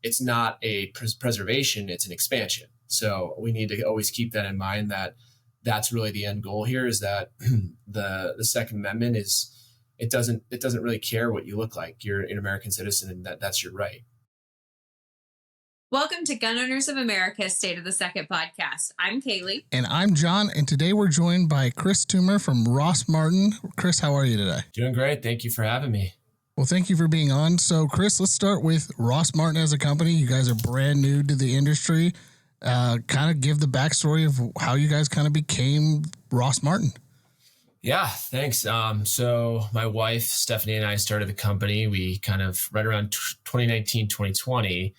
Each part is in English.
it's not a preservation, it's an expansion. So we need to always keep that in mind, that that's really the end goal here, is that the Second Amendment it doesn't really care what you look like. You're an American citizen, and that's your right. Welcome to Gun Owners of America State of the Second podcast. I'm Kailey. And I'm John, and today we're joined by Chris Toomer from Rost Martin. Chris, how are you today? Doing great. Thank you for having me. Well, thank you for being on. So, Chris, let's start with Rost Martin as a company. You guys are brand new to the industry. Kind of give the backstory of how you guys kind of became Rost Martin. Yeah, thanks. So my wife, Stephanie, and I started the company. We kind of right around 2019, 2020,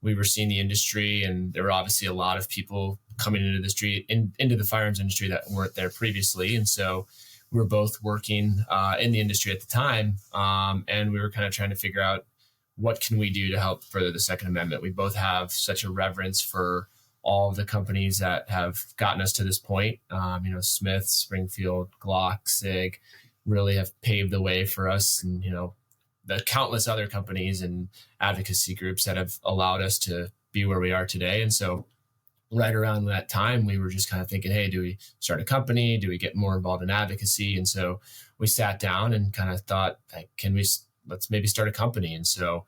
we were seeing the industry, and there were obviously a lot of people coming into the industry, into the firearms industry that weren't there previously. And so we were both working in the industry at the time. And we were kind of trying to figure out what can we do to help further the Second Amendment. We both have such a reverence for all of the companies that have gotten us to this point. Smith, Springfield, Glock, SIG really have paved the way for us, and, the countless other companies and advocacy groups that have allowed us to be where we are today. And so right around that time, we were just kind of thinking, hey, do we start a company? Do we get more involved in advocacy? And so we sat down and kind of thought, let's maybe start a company. And so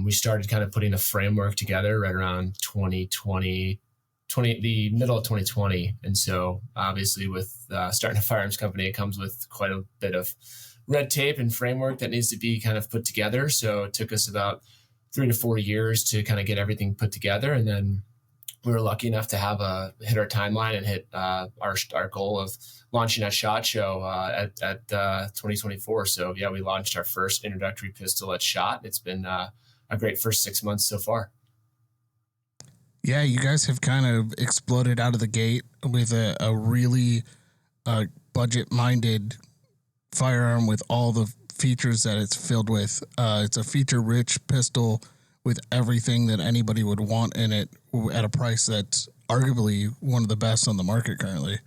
we started kind of putting a framework together right around the middle of 2020. And so obviously with starting a firearms company, it comes with quite a bit of red tape and framework that needs to be kind of put together. So it took us about 3 to 4 years to kind of get everything put together. And then we were lucky enough to hit our timeline and hit our goal of launching at SHOT Show at 2024. So yeah, we launched our first introductory pistol at SHOT. It's been a great first 6 months so far. Yeah, you guys have kind of exploded out of the gate with a really budget-minded firearm with all the features that it's filled with. It's a feature-rich pistol with everything that anybody would want in it at a price that's arguably one of the best on the market currently.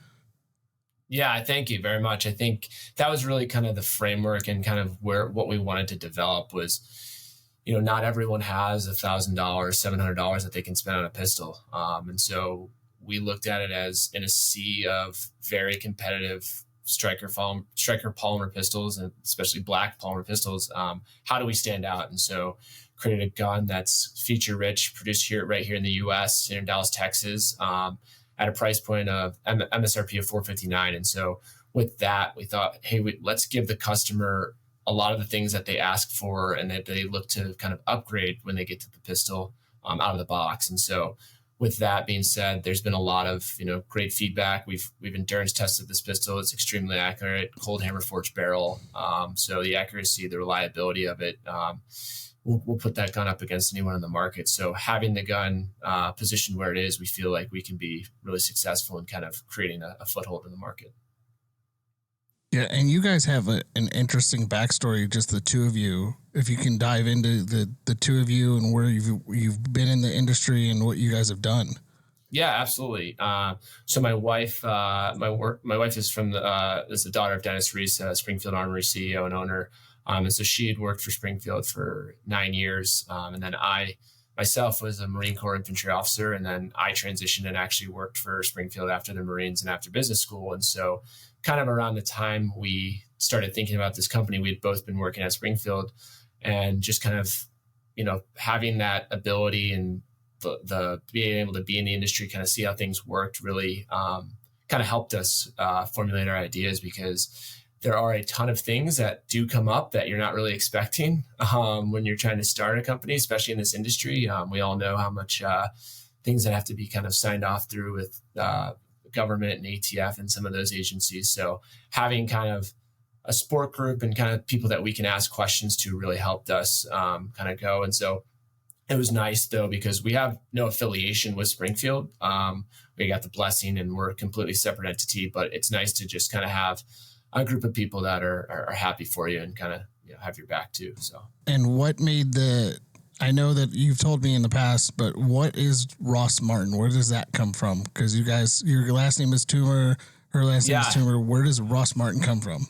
Yeah, thank you very much. I think that was really kind of the framework, and kind of what we wanted to develop was, not everyone has $1,000, $700 that they can spend on a pistol. And so we looked at it as in a sea of very competitive striker polymer pistols, and especially black polymer pistols. How do we stand out? And so created a gun that's feature rich, produced right here in the US, here in Dallas, Texas, at a price point of MSRP of $459. And so with that, we thought, hey, let's give the customer a lot of the things that they ask for and that they look to kind of upgrade when they get to the pistol out of the box. And so with that being said, there's been a lot of, great feedback. We've endurance tested this pistol. It's extremely accurate, cold hammer forged barrel. So the accuracy, the reliability of it, we'll put that gun up against anyone in the market. So having the gun positioned where it is, we feel like we can be really successful in kind of creating a foothold in the market. Yeah, and you guys have an interesting backstory, just the two of you. If you can dive into the two of you and where you've been in the industry and what you guys have done. Yeah, absolutely. So my wife, my wife is is the daughter of Dennis Reese, Springfield Armory CEO and owner. And so she had worked for Springfield for 9 years. And then I myself was a Marine Corps infantry officer. And then I transitioned and actually worked for Springfield after the Marines and after business school. And so kind of around the time we started thinking about this company, we'd both been working at Springfield, and just kind of, having that ability and the being able to be in the industry, kind of see how things worked, really kind of helped us formulate our ideas, because there are a ton of things that do come up that you're not really expecting when you're trying to start a company, especially in this industry. We all know how much things that have to be kind of signed off through with government and ATF and some of those agencies. So having kind of a support group and kind of people that we can ask questions to really helped us kind of go. And so it was nice though, because we have no affiliation with Springfield. We got the blessing and we're a completely separate entity, but it's nice to just kind of have a group of people that are happy for you and kind of have your back too. So, and what made I know that you've told me in the past, but what is Rost Martin? Where does that come from? Because your last name is Toomer, her last name is Toomer. Where does Rost Martin come from?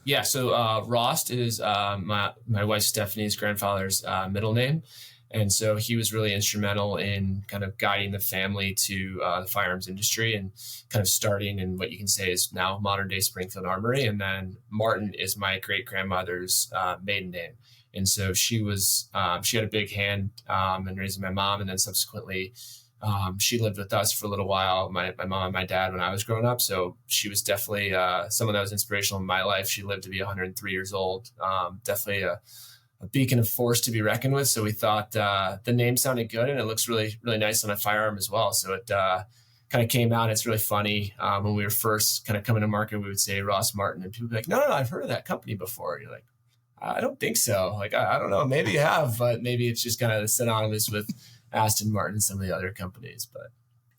Yeah, so Rost is my wife Stephanie's grandfather's middle name. And so he was really instrumental in kind of guiding the family to the firearms industry and kind of starting in what you can say is now modern day Springfield Armory. And then Martin is my great grandmother's maiden name. And so she had a big hand in raising my mom. And then subsequently, she lived with us for a little while, my mom and my dad, when I was growing up. So she was definitely someone that was inspirational in my life. She lived to be 103 years old. Definitely a beacon of force to be reckoned with. So we thought the name sounded good, and it looks really, really nice on a firearm as well. So it kind of came out. It's really funny. When we were first kind of coming to market, we would say Rost Martin, and people would be like, no, I've heard of that company before. And you're like, I don't think so. Like, I don't know. Maybe you have, but maybe it's just kind of synonymous with Aston Martin and some of the other companies. But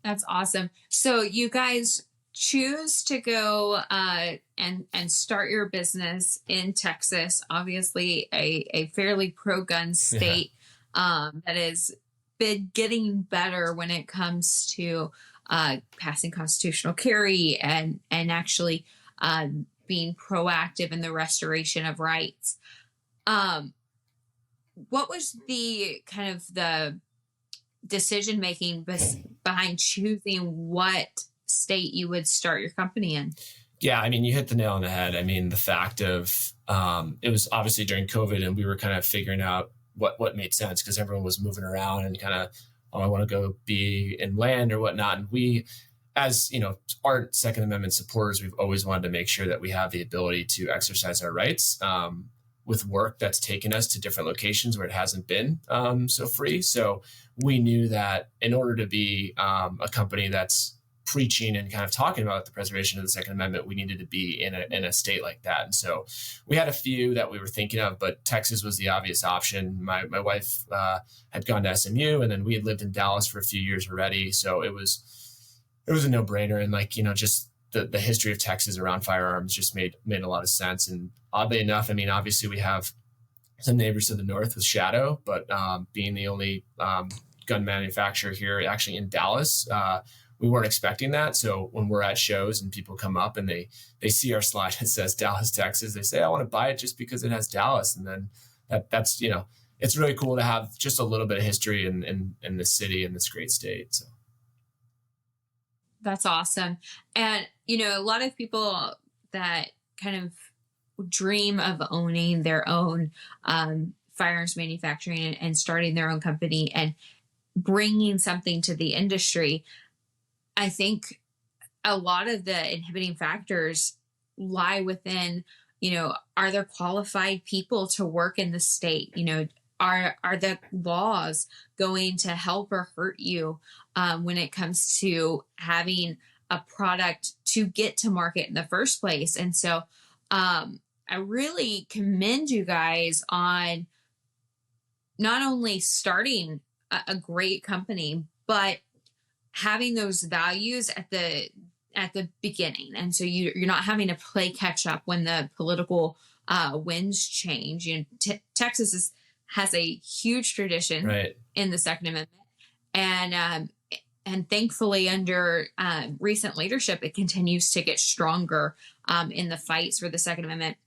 That's awesome. So you guys choose to go and start your business in Texas, obviously a fairly pro-gun state that has been getting better when it comes to passing constitutional carry and actually being proactive in the restoration of rights. What was the kind of the decision making behind choosing what state you would start your company in? Yeah, I mean, you hit the nail on the head. I mean, the fact of it was obviously during COVID, and we were kind of figuring out what made sense because everyone was moving around and kind of, oh, I want to go be in land or whatnot. And we, as you know, our Second Amendment supporters, we've always wanted to make sure that we have the ability to exercise our rights with work that's taken us to different locations where it hasn't been so free. So we knew that in order to be a company that's preaching and kind of talking about the preservation of the Second Amendment, we needed to be in a state like that. And so we had a few that we were thinking of, but Texas was the obvious option. My wife had gone to SMU, and then we had lived in Dallas for a few years already. So it was a no-brainer. And like, you know, just the history of Texas around firearms just made a lot of sense. And oddly enough, I mean, obviously we have some neighbors to the north with Shadow, but being the only gun manufacturer here actually in Dallas, we weren't expecting that. So when we're at shows and people come up and they see our slide that says Dallas, Texas, they say, I want to buy it just because it has Dallas. And then that's, you know, it's really cool to have just a little bit of history in this city and this great state. So That's awesome. And, you know, a lot of people that kind of dream of owning their own firearms manufacturing and starting their own company and bringing something to the industry, I think a lot of the inhibiting factors lie within, you know, are there qualified people to work in the state? You know, are the laws going to help or hurt you when it comes to having a product to get to market in the first place? And so I really commend you guys on not only starting a great company, but having those values at the beginning. And so you're not having to play catch up when the political winds change. You know, Texas has a huge tradition in the Second Amendment, and thankfully under recent leadership, it continues to get stronger in the fights for the Second Amendment.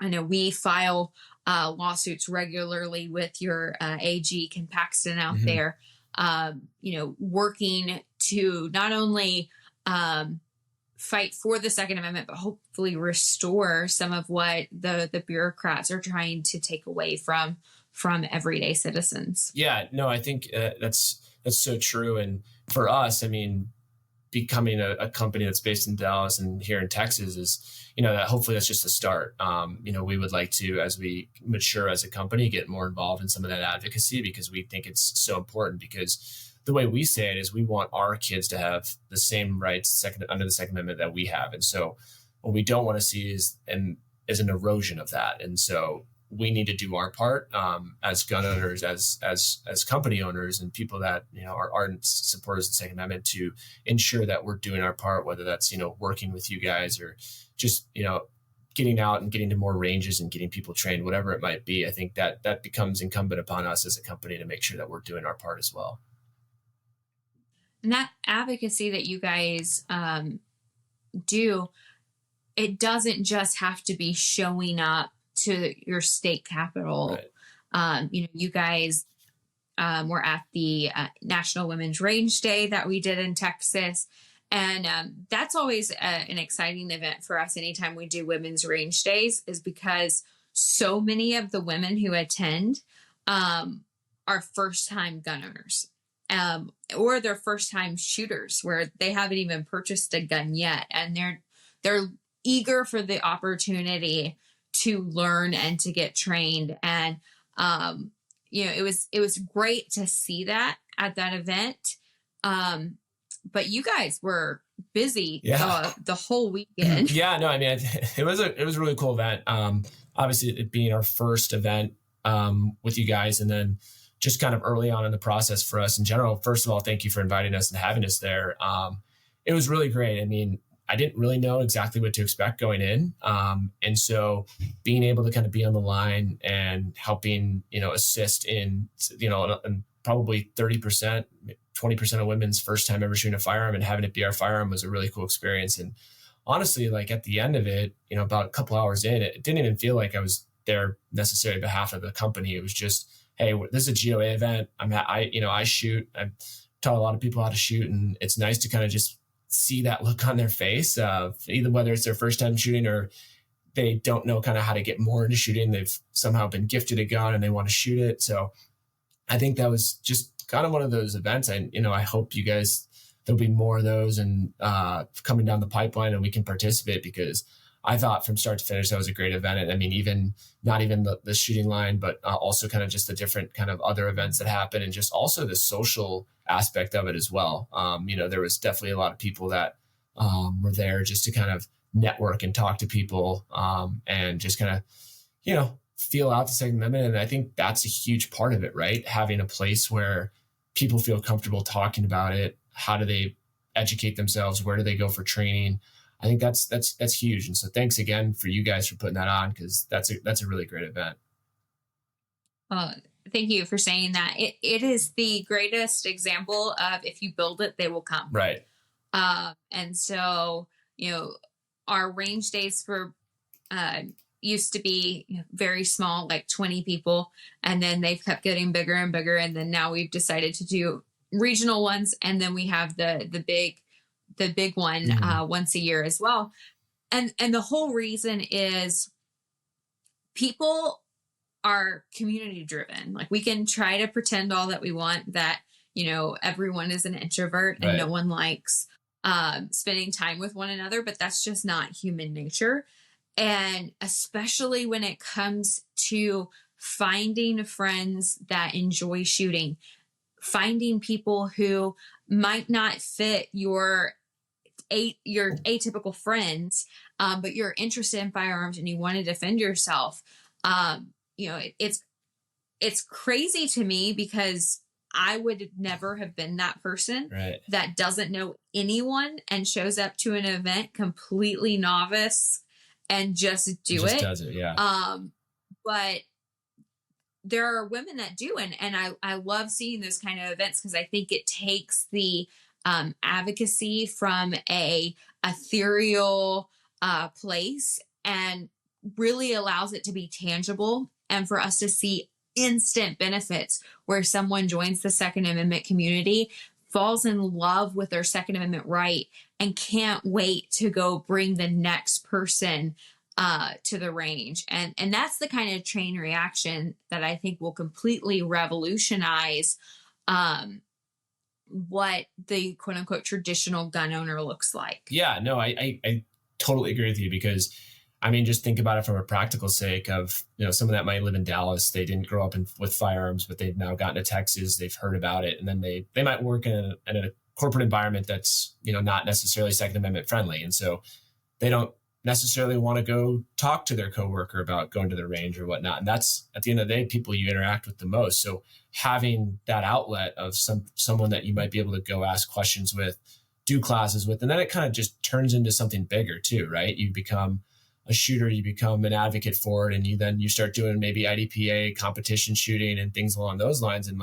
I know we file lawsuits regularly with your AG Ken Paxton out there, you know, working to not only fight for the Second Amendment, but hopefully restore some of what the bureaucrats are trying to take away from everyday citizens. Yeah, no, I think that's so true. And for us, I mean, becoming a company that's based in Dallas and here in Texas is, you know, that hopefully that's just a start. You know, we would like to, as we mature as a company, get more involved in some of that advocacy because we think it's so important. Because the way we say it is we want our kids to have the same rights under the Second Amendment that we have. And so what we don't want to see is an erosion of that. And so we need to do our part as gun owners, as company owners, and people that, you know, are ardent supporters of the Second Amendment to ensure that we're doing our part, whether that's, you know, working with you guys or just, you know, getting out and getting to more ranges and getting people trained, whatever it might be. I think that becomes incumbent upon us as a company to make sure that we're doing our part as well. And that advocacy that you guys do, it doesn't just have to be showing up to your state capital. Right. You know, you guys we're at the National Women's Range Day that we did in Texas. And that's always an exciting event for us anytime we do women's range days, is because so many of the women who attend are first time gun owners, or they're first time shooters where they haven't even purchased a gun yet. And they're eager for the opportunity to learn and to get trained. And, it was great to see that at that event. But you guys were busy the whole weekend. Yeah, no, I mean, it was a really cool event. Obviously it being our first event with you guys, and then just kind of early on in the process for us in general. First of all, thank you for inviting us and having us there. It was really great. I mean, I didn't really know exactly what to expect going in. And so being able to kind of be on the line and helping, assist in, and probably 30%, 20% of women's first time ever shooting a firearm and having it be our firearm was a really cool experience. And honestly, like at the end of it, about a couple hours in, it didn't even feel like I was there necessarily on behalf of the company. It was just, hey, this is a GOA event. I shoot. I taught a lot of people how to shoot, and it's nice to kind of just see that look on their face, either whether it's their first time shooting or they don't know kind of how to get more into shooting. They've somehow been gifted a gun and they want to shoot it. So I think that was just kind of one of those events. And, I hope you guys, there'll be more of those and coming down the pipeline and we can participate, because I thought from start to finish, that was a great event. And I mean, even not even the shooting line, but also kind of just the different kind of other events that happen, and just also the social aspect of it as well. There was definitely a lot of people that were there just to kind of network and talk to people and just kind of, feel out the Second Amendment. And I think that's a huge part of it, right? Having a place where people feel comfortable talking about it. How do they educate themselves? Where do they go for training? I think that's huge. And so thanks again for you guys for putting that on, because that's a really great event. Thank you for saying that. It is the greatest example of, if you build it, they will come. Right. And so, our range days for used to be very small, like 20 people. And then they've kept getting bigger and bigger. And then now we've decided to do regional ones. And then we have the big one once a year as well. And the whole reason is people are community driven. Like, we can try to pretend all that we want that, everyone is an introvert and no one likes spending time with one another, but that's just not human nature. And especially when it comes to finding friends that enjoy shooting, finding people who might not fit your atypical friends, but you're interested in firearms and you want to defend yourself. It's crazy to me, because I would never have been that person that doesn't know anyone and shows up to an event completely novice and just does it. Yeah. But there are women that do. And I love seeing those kind of events, because I think it takes the advocacy from a ethereal place and really allows it to be tangible, and for us to see instant benefits where someone joins the Second Amendment community, falls in love with their Second Amendment right, and can't wait to go bring the next person to the range. And that's the kind of chain reaction that I think will completely revolutionize what the quote unquote traditional gun owner looks like. Yeah, no, I totally agree with you, because I mean, just think about it from a practical sake of, someone that might live in Dallas, they didn't grow up with firearms, but they've now gotten to Texas, they've heard about it. And then they might work in a corporate environment that's, not necessarily Second Amendment friendly. And so they don't necessarily want to go talk to their coworker about going to the range or whatnot. And that's, at the end of the day, people you interact with the most. So having that outlet of someone that you might be able to go ask questions with, do classes with, and then it kind of just turns into something bigger too, right? You become a shooter, you become an advocate for it, and you start doing maybe IDPA competition shooting and things along those lines. And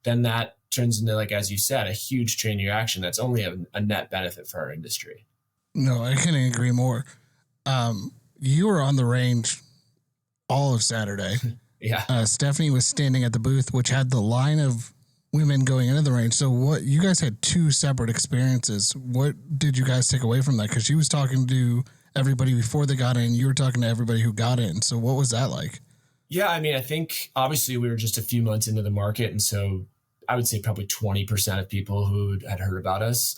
then that turns into, as you said, a huge chain reaction that's only a net benefit for our industry. No, I couldn't agree more. You were on the range all of Saturday. Yeah. Stephanie was standing at the booth, which had the line of women going into the range. So what, you guys had two separate experiences. What did you guys take away from that? Because she was talking to everybody before they got in. You were talking to everybody who got in. So what was that like? Yeah, I mean, I think obviously we were just a few months into the market. And so I would say probably 20% of people who had heard about us.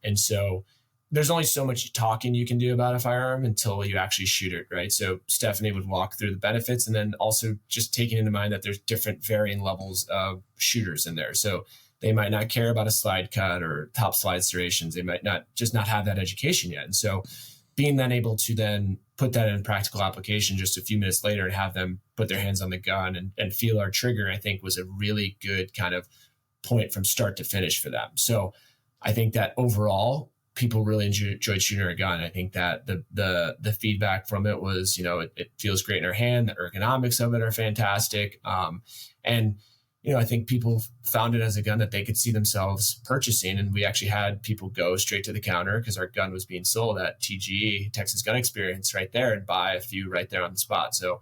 And so there's only so much talking you can do about a firearm until you actually shoot it, right? So Stephanie would walk through the benefits, and then also just taking into mind that there's different varying levels of shooters in there. So they might not care about a slide cut or top slide serrations. They might not have that education yet. And so being then able to then put that in practical application just a few minutes later and have them put their hands on the gun and feel our trigger, I think was a really good kind of point from start to finish for them. So I think that overall people really enjoyed shooting our gun. I think that the feedback from it was, it feels great in our hand. The ergonomics of it are fantastic. And I think people found it as a gun that they could see themselves purchasing. And we actually had people go straight to the counter because our gun was being sold at TGE, Texas Gun Experience, right there, and buy a few right there on the spot. So,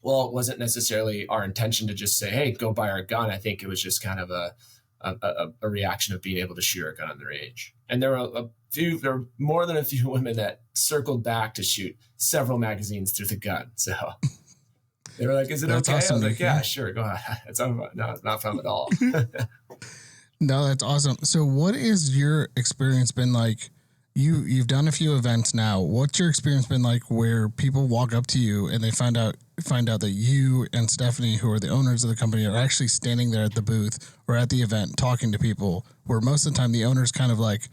well, it wasn't necessarily our intention to just say, hey, go buy our gun. I think it was just kind of a reaction of being able to shoot our gun on the range. And there were more than a few women that circled back to shoot several magazines through the gun. So they were like, is it That's okay? awesome. I was like, yeah, sure, go ahead. It's no, it's not fun at all. No, that's awesome. So what is your experience been like? You've done a few events now. What's your experience been like where people walk up to you and they find out that you and Stephanie, who are the owners of the company, are actually standing there at the booth or at the event talking to people, where most of the time the owner's kind of like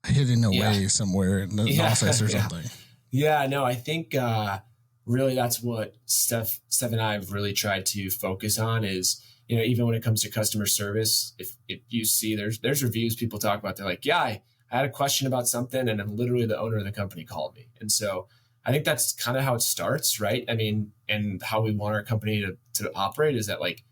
hidden away somewhere in the office or something? Yeah, no, I think really that's what Steph and I have really tried to focus on is, even when it comes to customer service, if you see there's reviews people talk about, they're like, yeah, I had a question about something and then literally the owner of the company called me. And so I think that's kind of how it starts, right? I mean, and how we want our company to operate is that, like,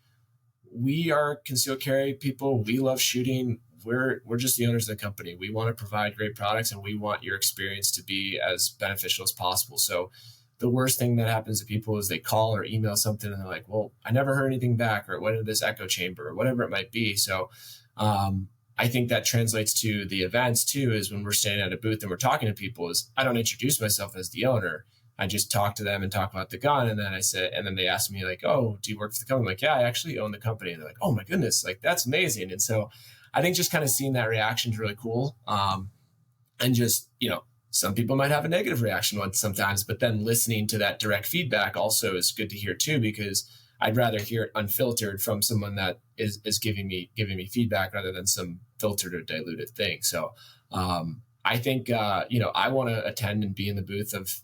we are concealed carry people. We love shooting. We're just the owners of the company. We want to provide great products and we want your experience to be as beneficial as possible. So the worst thing that happens to people is they call or email something and they're like, well, I never heard anything back, or it went into this echo chamber, or whatever it might be. So I think that translates to the events too, is when we're standing at a booth and we're talking to people, is I don't introduce myself as the owner. I just talk to them and talk about the gun. And then they ask me like, oh, do you work for the company? I'm like, yeah, I actually own the company. And they're like, oh my goodness, like that's amazing. And so I think just kind of seeing that reaction is really cool. And just, some people might have a negative reaction sometimes, but then listening to that direct feedback also is good to hear too, because I'd rather hear it unfiltered from someone that is giving me feedback rather than some filtered or diluted thing. So I think, I want to attend and be in the booth of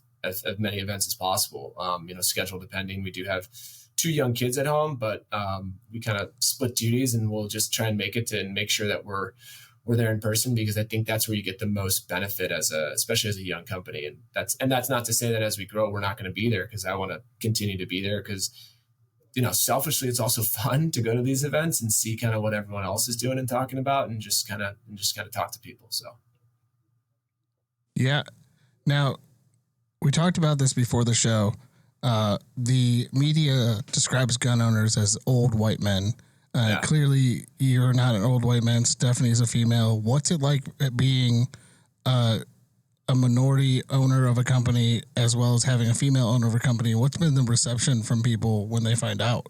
many events as possible, schedule depending. We do have 2 young kids at home, but we kind of split duties and we'll just try and make it to make sure that we're there in person, because I think that's where you get the most benefit especially as a young company. And that's not to say that as we grow, we're not going to be there, because I want to continue to be there, because selfishly, it's also fun to go to these events and see kind of what everyone else is doing and talking about, and just kind of talk to people. So, yeah. Now, we talked about this before the show. The media describes gun owners as old white men. Clearly, you're not an old white man. Stephanie's a female. What's it like being a minority owner of a company as well as having a female owner of a company? What's been the reception from people when they find out?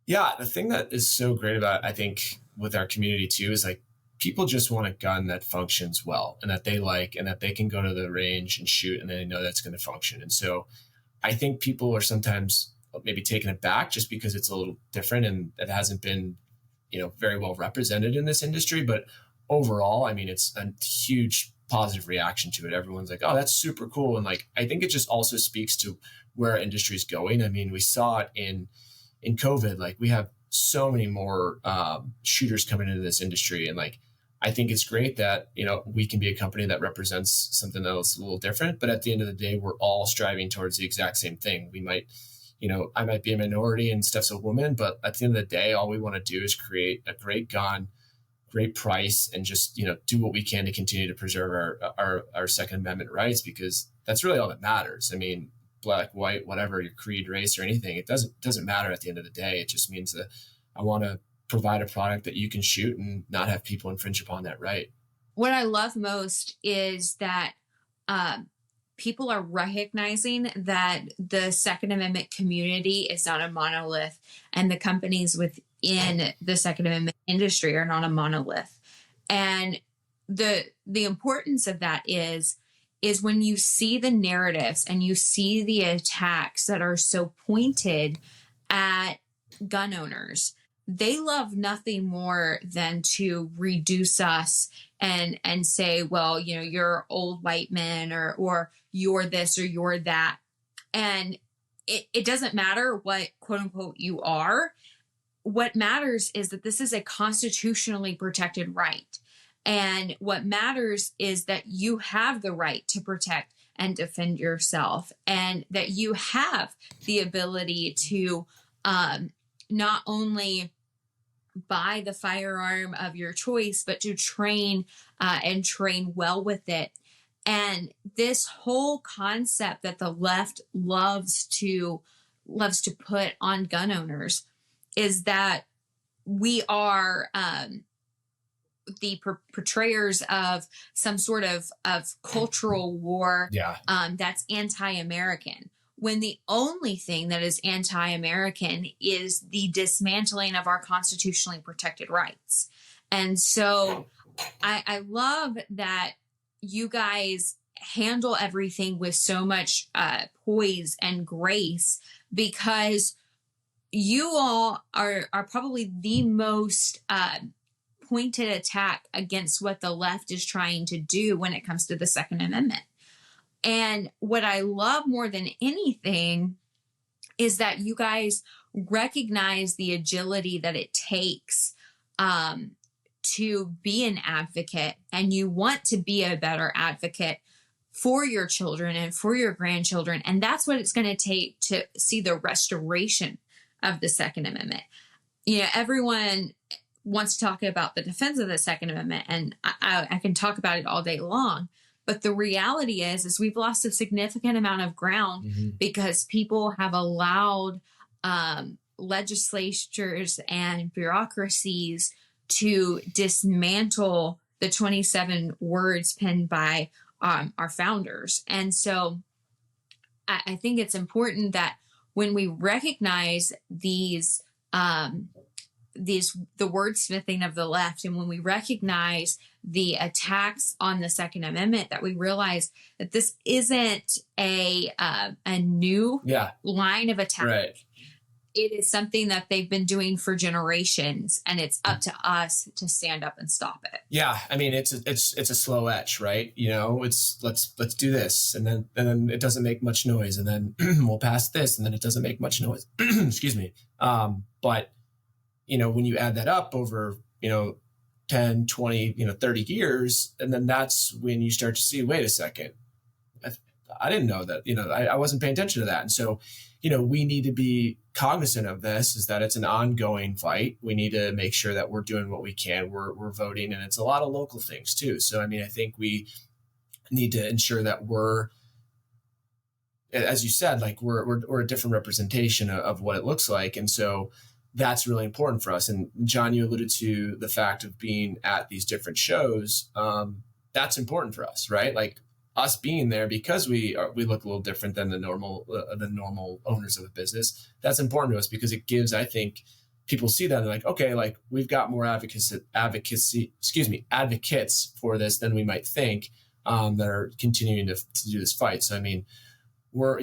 Yeah, the thing that is so great about, I think, with our community too, is like people just want a gun that functions well and that they like, and that they can go to the range and shoot and they know that's going to function. And so I think people are sometimes maybe taken aback just because it's a little different and it hasn't been, very well represented in this industry. But overall, I mean, it's a huge positive reaction to it. Everyone's like, oh, that's super cool. And like, I think it just also speaks to where our industry is going. I mean, we saw it in COVID. Like, we have so many more shooters coming into this industry. And like, I think it's great that, we can be a company that represents something that's a little different, but at the end of the day, we're all striving towards the exact same thing. We might, I might be a minority and Steph's a woman, but at the end of the day, all we want to do is create a great gun, great price, and just, do what we can to continue to preserve our Second Amendment rights, because that's really all that matters. I mean, black, white, whatever, your creed, race, or anything. It doesn't matter at the end of the day. It just means that I want to provide a product that you can shoot and not have people infringe upon that right. What I love most is that people are recognizing that the Second Amendment community is not a monolith, and the companies within the Second Amendment industry are not a monolith. And the importance of that is when you see the narratives and you see the attacks that are so pointed at gun owners, they love nothing more than to reduce us and say, well, you know, you're old white men, or you're this or you're that. And it doesn't matter what quote unquote you are. What matters is that this is a constitutionally protected right. And what matters is that you have the right to protect and defend yourself, and that you have the ability to not only buy the firearm of your choice, but to train and train well with it. And this whole concept that the left loves to put on gun owners is that we are the portrayers of some sort of cultural war that's anti-American, when the only thing that is anti-American is the dismantling of our constitutionally protected rights. And so I love that you guys handle everything with so much poise and grace, because you all are probably the most pointed attack against what the left is trying to do when it comes to the Second Amendment. And what I love more than anything is that you guys recognize the agility that it takes to be an advocate, and you want to be a better advocate for your children and for your grandchildren. And that's what it's going to take to see the restoration of the Second Amendment. You know, everyone wants to talk about the defense of the Second Amendment, and I can talk about it all day long. But the reality is we've lost a significant amount of ground because people have allowed legislatures and bureaucracies to dismantle the 27 words penned by our founders. And so I think it's important that when we recognize the wordsmithing of the left, and when we recognize the attacks on the Second Amendment, that we realize that this isn't a new line of attack. Right. It is something that they've been doing for generations, and it's up to us to stand up and stop it. Yeah, I mean, it's a slow etch, right? You know, it's let's do this, and then it doesn't make much noise, and then we'll pass this, and then it doesn't make much noise. Excuse me. But you know, when you add that up over, 10, 20, 30 years, and then that's when you start to see, wait a second, I didn't know that, I wasn't paying attention to that. And so, we need to be cognizant of this, is that it's an ongoing fight. We need to make sure that we're doing what we can. We're voting, and it's a lot of local things too. So, I mean, I think we need to ensure that we're, as you said, like we're a different representation of what it looks like. And so that's really important for us. And John, you alluded to the fact of being at these different shows. That's important for us, right? Like us being there, because we look a little different than the normal owners of the business. That's important to us because it gives, I think, people see that and they're like, okay, like we've got more advocates for this than we might think, that are continuing to do this fight. So, I mean, we're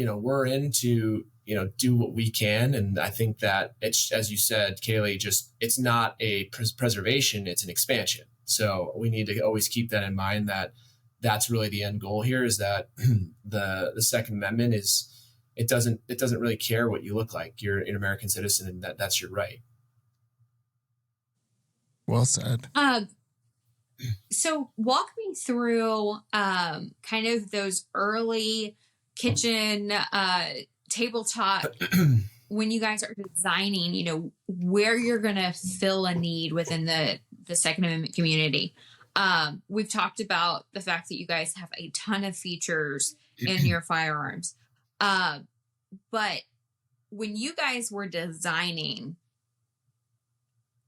into, do what we can. And I think that it's, as you said, Kailey, it's not a preservation, it's an expansion. So we need to always keep that in mind, that that's really the end goal here, is that the Second Amendment it doesn't really care what you look like. You're an American citizen, and that's your right. Well said. So walk me through kind of those early kitchen tabletop when you guys are designing, where you're going to fill a need within the Second Amendment community. We've talked about the fact that you guys have a ton of features in your firearms. But when you guys were designing,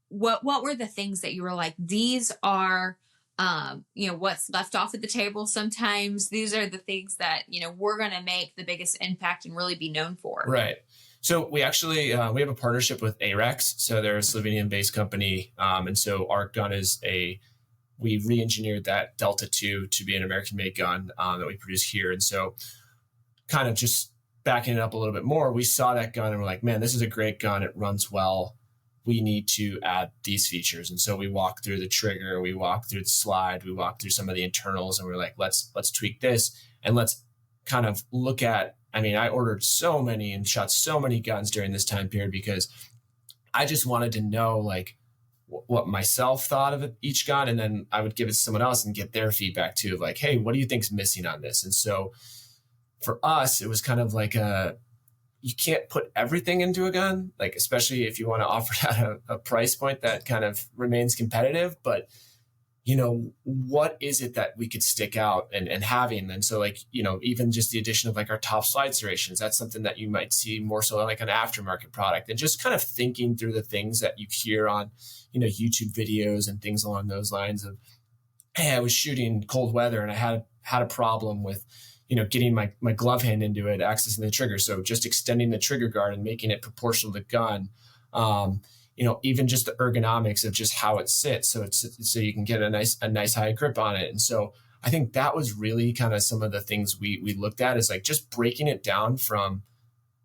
what were the things that you were like, these are, what's left off at the table sometimes? These are the things that, we're going to make the biggest impact and really be known for. Right. So we actually, we have a partnership with AREX. So they're a Slovenian-based company. And so our gun is we re-engineered that Delta 2 to be an American-made gun that we produce here. And so kind of just backing it up a little bit more, we saw that gun and we're like, man, this is a great gun. It runs well. We need to add these features. And so we walked through the trigger, we walked through the slide, we walked through some of the internals, and we're like, let's tweak this and let's kind of look at, I ordered so many and shot so many guns during this time period because I just wanted to know like what myself thought of each gun. And then I would give it to someone else and get their feedback too of like, hey, what do you think's missing on this? And so for us, it was kind of like you can't put everything into a gun, like especially if you want to offer it at a price point that kind of remains competitive. But, what is it that we could stick out and having? And so like, even just the addition of like our top slide serrations, that's something that you might see more so like an aftermarket product, and just kind of thinking through the things that you hear on, YouTube videos and things along those lines of, hey, I was shooting cold weather and I had a problem with, getting my glove hand into it, accessing the trigger. So just extending the trigger guard and making it proportional to the gun. Even just the ergonomics of just how it sits. So you can get a nice high grip on it. And so I think that was really kind of some of the things we looked at, is like just breaking it down from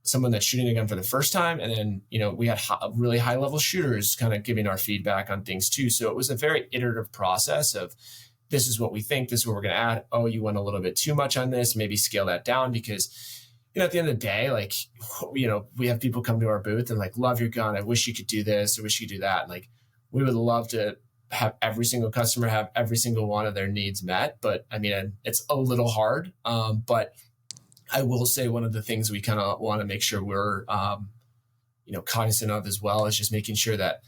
someone that's shooting a gun for the first time. And then, we had really high level shooters kind of giving our feedback on things too. So it was a very iterative process of, this is what we think, this is what we're going to add. Oh, you went a little bit too much on this, maybe scale that down, because, at the end of the day, like, we have people come to our booth and like, love your gun. I wish you could do this. I wish you could do that. And like, we would love to have every single customer have every single one of their needs met. But it's a little hard. But I will say one of the things we kind of want to make sure we're, cognizant of as well is just making sure that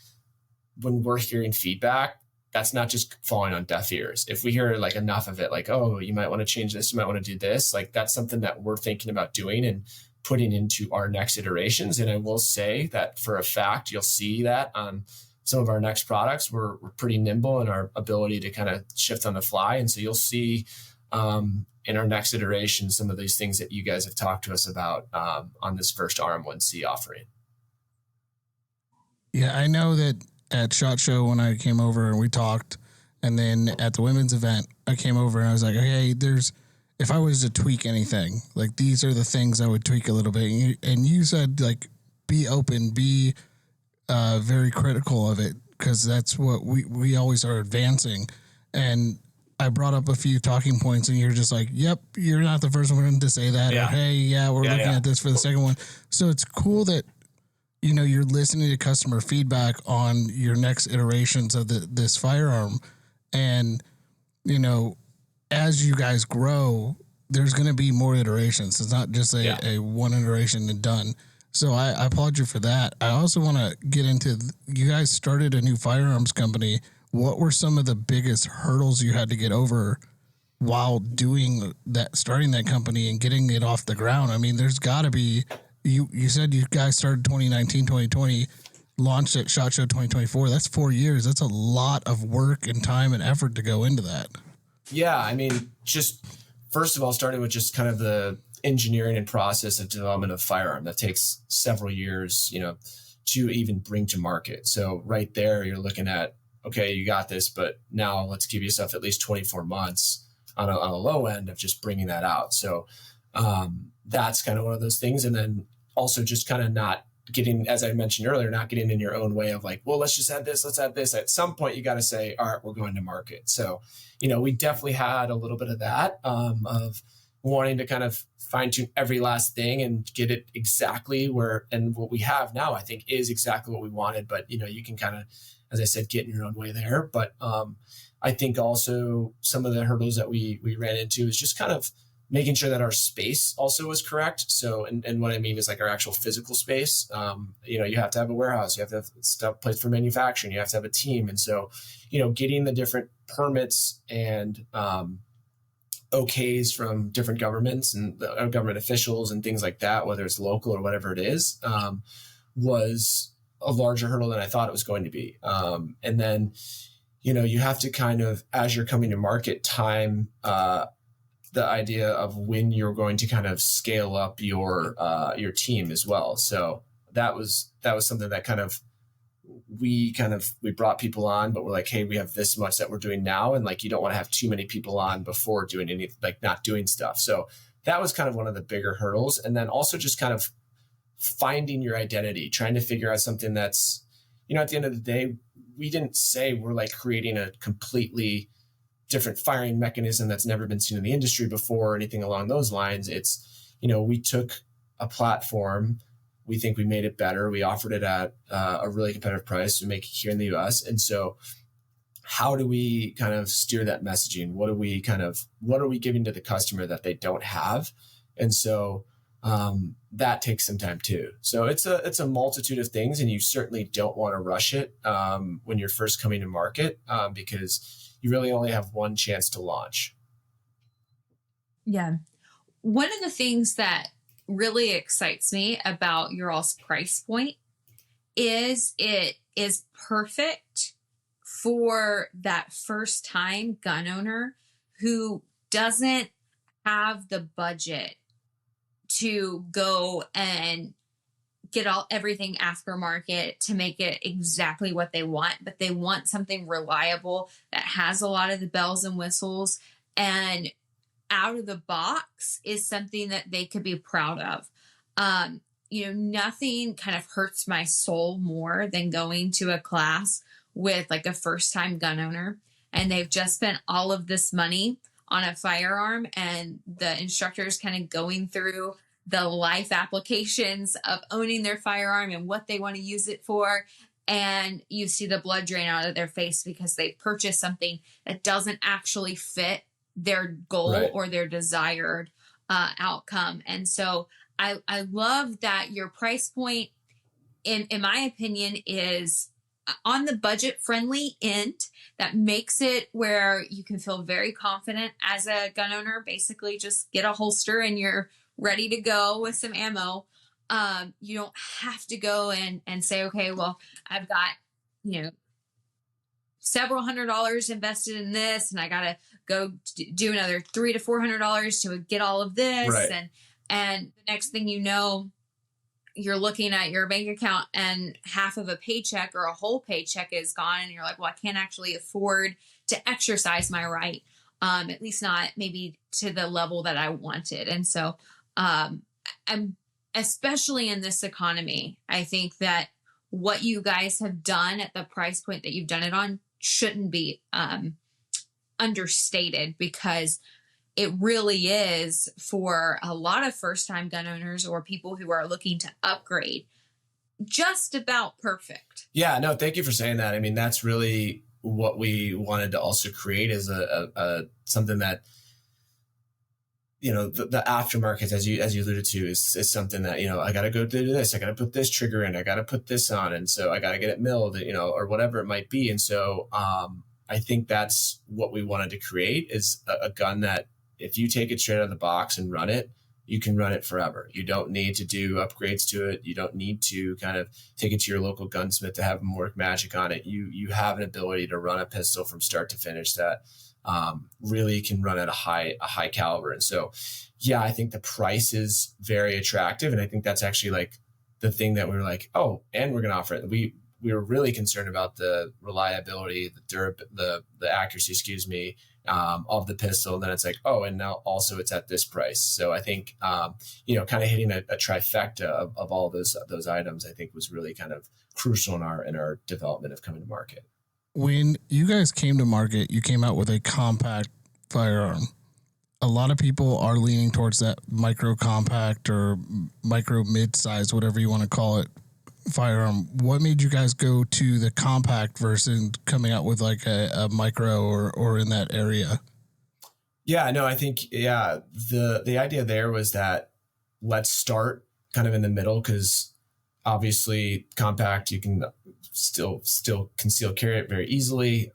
when we're hearing feedback, that's not just falling on deaf ears. If we hear like enough of it, like, oh, you might want to change this, you might want to do this, like that's something that we're thinking about doing and putting into our next iterations. And I will say that for a fact, you'll see that on some of our next products, we're pretty nimble in our ability to kind of shift on the fly. And so you'll see in our next iteration, some of these things that you guys have talked to us about on this first RM1C offering. Yeah, I know that at SHOT Show when I came over and we talked, and then at the women's event, I came over and I was like, hey, if I was to tweak anything, like these are the things I would tweak a little bit. And you said like, be open, be very critical of it, because that's what we always are advancing. And I brought up a few talking points and you're just like, yep, you're not the first one to say that. Yeah. Or, hey, yeah, we're looking at this for the second one. So it's cool that, you're listening to customer feedback on your next iterations of this firearm. And, as you guys grow, there's going to be more iterations. It's not just a one iteration and done. So I applaud you for that. I also want to get into, you guys started a new firearms company. What were some of the biggest hurdles you had to get over while doing that, starting that company and getting it off the ground? There's got to be, you said you guys started 2019, 2020, launched at SHOT Show 2024. That's 4 years. That's a lot of work and time and effort to go into that. Yeah. Just first of all, starting with just kind of the engineering and process of development of firearm that takes several years, to even bring to market. So right there, you're looking at, okay, you got this, but now let's give yourself at least 24 months on a low end of just bringing that out. So that's kind of one of those things. And then also just kind of not getting, as I mentioned earlier, not getting in your own way of like, well, let's just add this, let's add this. At some point, you got to say, all right, we're going to market. So, we definitely had a little bit of that of wanting to kind of fine tune every last thing and get it exactly where, and what we have now, I think is exactly what we wanted. But, you can kind of, as I said, get in your own way there. But I think also some of the hurdles that we ran into is just kind of making sure that our space also was correct. So, and what I mean is like our actual physical space. You have to have a warehouse, you have to have stuff place for manufacturing, you have to have a team. And so, getting the different permits and okays from different governments and government officials and things like that, whether it's local or whatever it is, was a larger hurdle than I thought it was going to be. And then, you have to kind of, as you're coming to market, time the idea of when you're going to kind of scale up your team as well. So that was something that we brought people on, but we're like, hey, we have this much that we're doing now. And like, you don't want to have too many people on before doing not doing stuff. So that was kind of one of the bigger hurdles. And then also just kind of finding your identity, trying to figure out something that's, at the end of the day, we didn't say we're like creating a completely different firing mechanism that's never been seen in the industry before or anything along those lines. It's, we took a platform, we think we made it better. We offered it at a really competitive price to make it here in the US. And so how do we kind of steer that messaging? What are we giving to the customer that they don't have? And so that takes some time too. So it's a multitude of things, and you certainly don't want to rush it when you're first coming to market because you really only have one chance to launch. Yeah. One of the things that really excites me about your all's price point is it is perfect for that first time gun owner who doesn't have the budget to go and get everything aftermarket to make it exactly what they want, but they want something reliable that has a lot of the bells and whistles, and out of the box is something that they could be proud of. Nothing kind of hurts my soul more than going to a class with like a first time gun owner and they've just spent all of this money on a firearm, and the instructor's kind of going through the life applications of owning their firearm and what they want to use it for. And you see the blood drain out of their face because they purchased something that doesn't actually fit their goal Right. or their desired outcome. And so I love that your price point, in my opinion, is on the budget friendly end. That makes it where you can feel very confident as a gun owner. Basically just get a holster and you're ready to go with some ammo. You don't have to go and say, okay, well, I've got, several $100s invested in this, and I got to go do another $300 to $400 to get all of this. Right. And the next thing you know, you're looking at your bank account and half of a paycheck or a whole paycheck is gone. And you're like, well, I can't actually afford to exercise my right. At least not maybe to the level that I wanted. And so, I'm especially in this economy, I think that what you guys have done at the price point that you've done it on shouldn't be understated, because it really is, for a lot of first-time gun owners or people who are looking to upgrade, just about perfect. Yeah, no, thank you for saying that. I mean, that's really what we wanted to also create, is a something that, the aftermarket, as you alluded to, is something that, I got to go do this. I got to put this trigger in. I got to put this on. And so I got to get it milled, or whatever it might be. And so I think that's what we wanted to create, is a gun that if you take it straight out of the box and run it, you can run it forever. You don't need to do upgrades to it. You don't need to kind of take it to your local gunsmith to have them work magic on it. You have an ability to run a pistol from start to finish that really can run at a high caliber. And so, yeah, I think the price is very attractive. And I think that's actually like the thing that we were like, oh, and we're going to offer it. We were really concerned about the reliability, the accuracy, of the pistol. And then it's like, oh, and now also it's at this price. So I think, kind of hitting a trifecta of all those items, I think was really kind of crucial in our development of coming to market. When you guys came to market, you came out with a compact firearm. A lot of people are leaning towards that micro compact or micro mid-size, whatever you want to call it, firearm. What made you guys go to the compact versus coming out with like a micro or in that area? Yeah, no, I think, the idea there was that let's start kind of in the middle, because obviously compact, you can still conceal carry it very easily.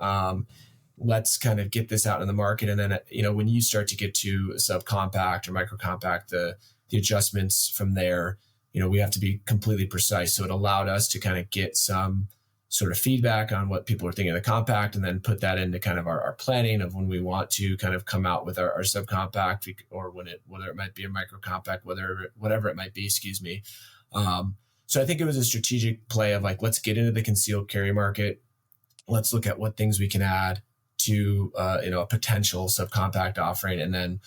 let's kind of get this out in the market. And then, when you start to get to a subcompact or microcompact, the adjustments from there, we have to be completely precise. So it allowed us to kind of get some sort of feedback on what people are thinking of the compact, and then put that into kind of our planning of when we want to kind of come out with our subcompact, or whether it might be a microcompact, whatever it might be, excuse me. So I think it was a strategic play of like, let's get into the concealed carry market. Let's look at what things we can add to, a potential subcompact offering. And then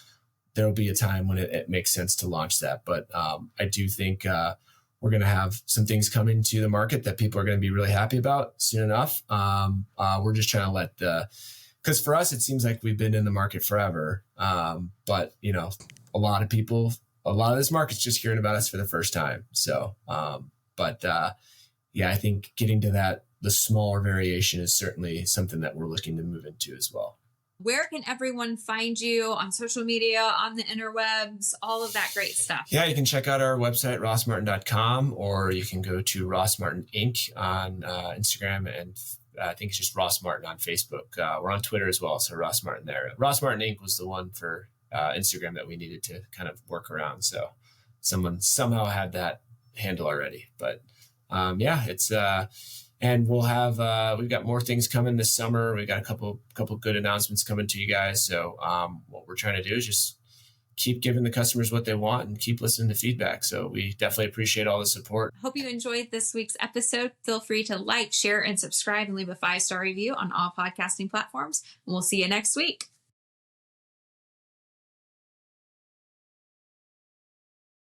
there'll be a time when it makes sense to launch that. But I do think we're going to have some things coming to the market that people are going to be really happy about soon enough. We're just trying to because for us, it seems like we've been in the market forever. But, a lot of this market's just hearing about us for the first time. So, I think getting to the smaller variation is certainly something that we're looking to move into as well. Where can everyone find you on social media, on the interwebs, all of that great stuff? Yeah, you can check out our website, rostmartin.com, or you can go to Rost Martin Inc. on Instagram, and I think it's just Rost Martin on Facebook. We're on Twitter as well, so Rost Martin there. Rost Martin Inc. was the one for Instagram that we needed to kind of work around. So someone somehow had that handle already. But it's... And we'll have we've got more things coming this summer. We've got a couple good announcements coming to you guys. So what we're trying to do is just keep giving the customers what they want and keep listening to feedback. So we definitely appreciate all the support. Hope you enjoyed this week's episode. Feel free to like, share, and subscribe, and leave a 5-star review on all podcasting platforms. And we'll see you next week.